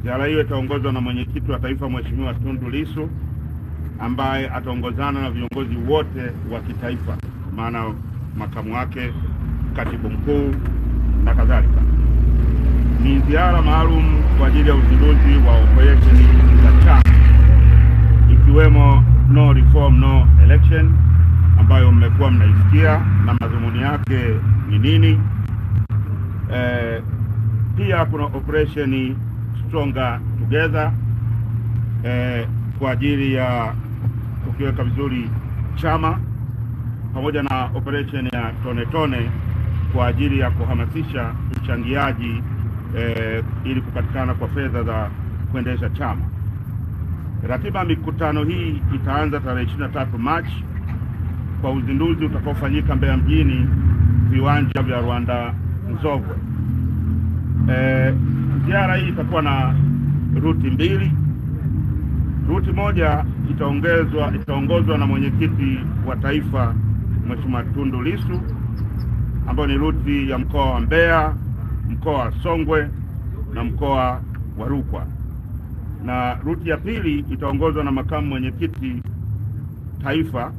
Ziara hiyo itaongozwa na mwenyekiti wa taifa Mheshimiwa Tundu Lissu, ambaye ataongozana na viongozi wote wa kitaifa, maana makamu wake, katibu mkuu na kadhalika. Ni ziara maalum kwa ajili ya uzinduzi wa operesheni za chama, ikiwemo no reform no election, ambayo mmekuwa mnaisikia na madhumuni yake ni nini. Pia kuna operesheni Stronger Together kwa ajili ya kukiweka vizuri chama, pamoja na operation ya tone tone kwa ajili ya kuhamasisha uchangiaji ili kupatikana kwa fedha za kuendesha chama. Ratiba ya mikutano hii itaanza tarehe 23 Machi kwa uzinduzi utakaofanyika Mbeya mjini, viwanja vya Rwanda Nzovwe. Ziara hii itakuwa na ruti mbili. Ruti moja itaongozwa na mwenyekiti wa taifa Mheshimiwa Tundu Lissu, ambayo ni ruti ya mkoa wa Mbeya, mkoa wa Songwe na mkoa wa Rukwa. Na ruti ya pili itaongozwa na makamu mwenyekiti taifa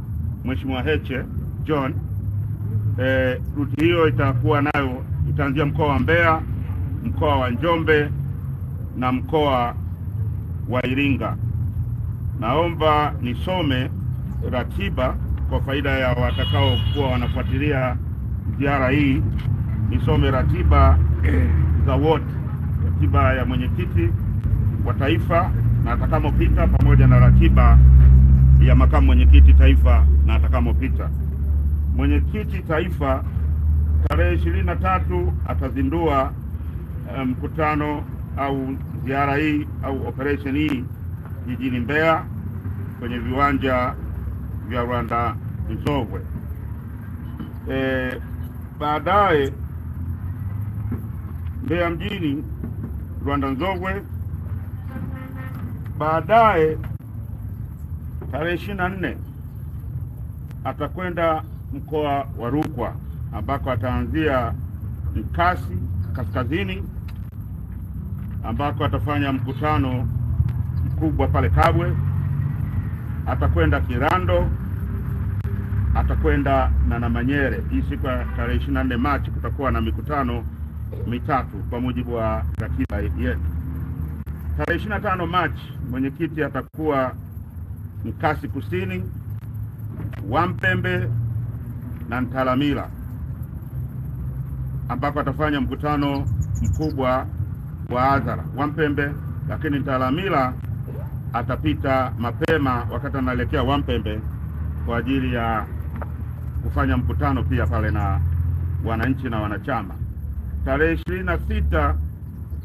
Mheshimiwa Heche John. Ruti hiyo itakuwa nayo itaanzia mkoa wa Mbeya, mkoa wa Njombe na mkoa wa Iringa. Naomba nisome ratiba kwa faida ya watakao kuwa wanafuatilia ziara hii. Nisome ratiba za wote, ratiba ya mwenyekiti wa taifa na atakamopita, pamoja na ratiba ya makamu mwenyekiti taifa na atakamopita. Mwenyekiti taifa tarehe 23 atazindua mkutano au ziara hii au operation hii jijini Mbeya kwenye viwanja vya Rwanda Nzovwe. Baadaye Mbeya mjini, Rwanda Nzovwe. Baadaye tarehe 24 atakwenda mkoa wa Rukwa, ambako ataanzia Nkasi kaskazini, ambako atafanya mkutano mkubwa pale Kabwe. Atakwenda Kirando, atakwenda na Namanyere. Hii siku ya tarehe 24 Machi kutakuwa na mikutano mitatu kwa mujibu wa ratiba yetu. Tarehe 25 Machi mwenyekiti atakuwa Nkasi kusini, Wampembe na Ntalamila, ambako atafanya mkutano mkubwa wa hadhara Wampembe, lakini Ntalamila atapita mapema wakati anaelekea Wampembe kwa ajili ya kufanya mkutano pia pale na wananchi na wanachama. Tarehe 26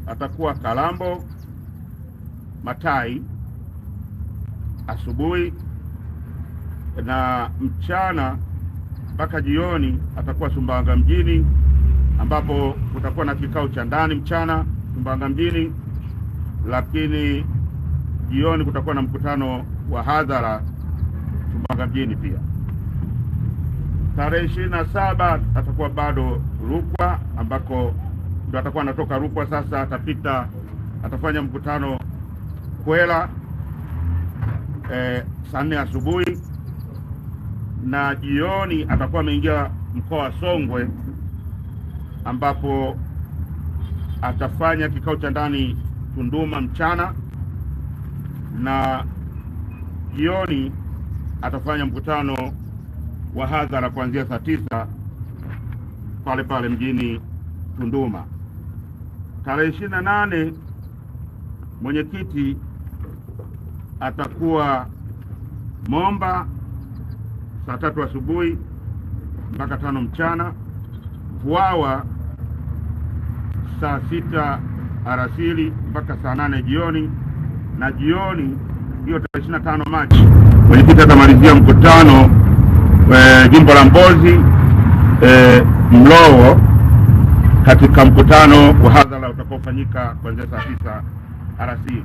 atakuwa Kalambo Matai asubuhi, na mchana mpaka jioni atakuwa Sumbawanga mjini, ambapo kutakuwa na kikao cha ndani mchana Sumbawanga mjini, lakini jioni kutakuwa na mkutano wa hadhara Sumbawanga mjini pia. Tarehe 27 atakuwa bado Rukwa, ambako ndio atakuwa anatoka Rukwa sasa atafanya mkutano Kwela saa 4 asubuhi, na jioni atakuwa ameingia mkoa wa Songwe, ambapo atafanya kikao cha ndani Tunduma mchana, na jioni atafanya mkutano wa hadhara kuanzia saa 9 pale pale mjini Tunduma. Tarehe 28 mwenyekiti atakuwa Momba saa 3 asubuhi mpaka 5 mchana, Vwawa saa 6 alasiri mpaka saa 8 jioni, na jioni hiyo tarehe 25 Machi mwenyekiti atamalizia mkutano jimbo la Mbozi Mlowo, katika mkutano wa hadhara utakaofanyika kuanzia saa 9 alasiri.